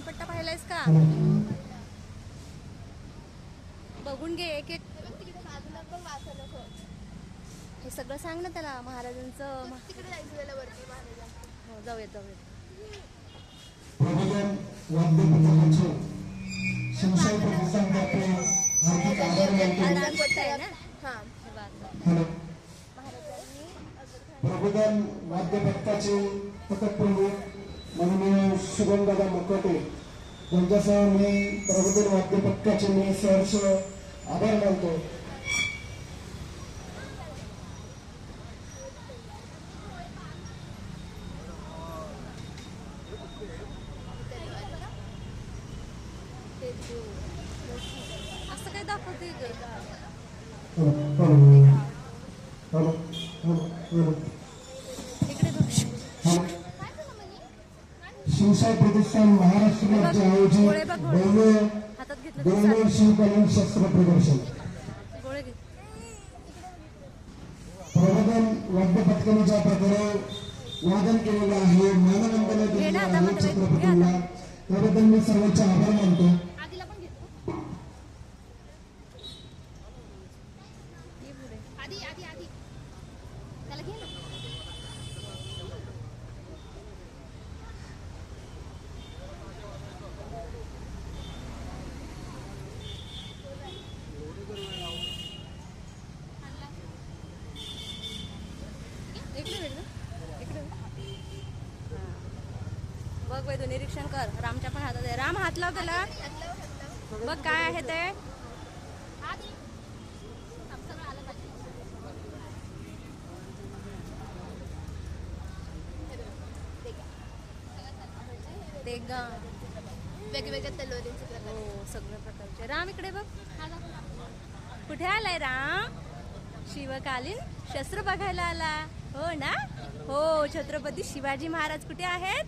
हरिपट्टा पाहिलायस का? बघून घे एक एक. हे सगळं सांग ना त्याला महाराजांचं. तिकडे जायचं त्याला वरती महाराजांचं. हो जाऊयात जाऊयात. प्रबोधन वाद्य पथकाचे शिवशाही प्रतिष्ठानतर्फे हार्दिक आभार मानतो. रामपट्टा आहे ना? हा हे वाचा. हॅलो. महाराजांनी प्रबोधन वाद्य पथकाचे पथक प्रमुख माननीय शुभमदादा मुकोटे यांच्यासह मी प्रबोधन वाद्य पथकाचे मी सहर्ष आभार मानतो. असं काय दाखवते ग? हॅलो. इकडे बघ. शिवशाही प्रतिष्ठान महाराष्ट्र राज्य आयोजित भव्य हातात घेतलं तर दुर्मिळ शिवकालीन शस्त्र प्रदर्शन चालेल. गोळे घे. प्रबोधन वाद्य पथकाने ज्या प्रकारे वादन केलेलं आहे, मानवंदना दिलेली आहे छत्रपतींना, त्याबद्दल मी सर्वांचे आभार मानतो. आधीला पण घेतो. ये पुढे. आधी आधी आधी त्याला घे ना. इकडे वेळ ना? इकडे वेळ. हां. बघ बाई, तू निरीक्षण कर. रामच्या पण हातात आहे. राम हात लाव त्याला. हातलाव. बघ काय आहे ते. आधी सगळं आलं पाहिजे. ते ग. वेगवेगळ्या तलवारींचे प्रकार. हो सगळ्या प्रकारचे. राम इकडे बघ. हा दाखव. कुठे आलाय राम? शिवकालीन शस्त्र बघायला आला हो ना? हो, छत्रपती शिवाजी महाराज कुठे आहेत?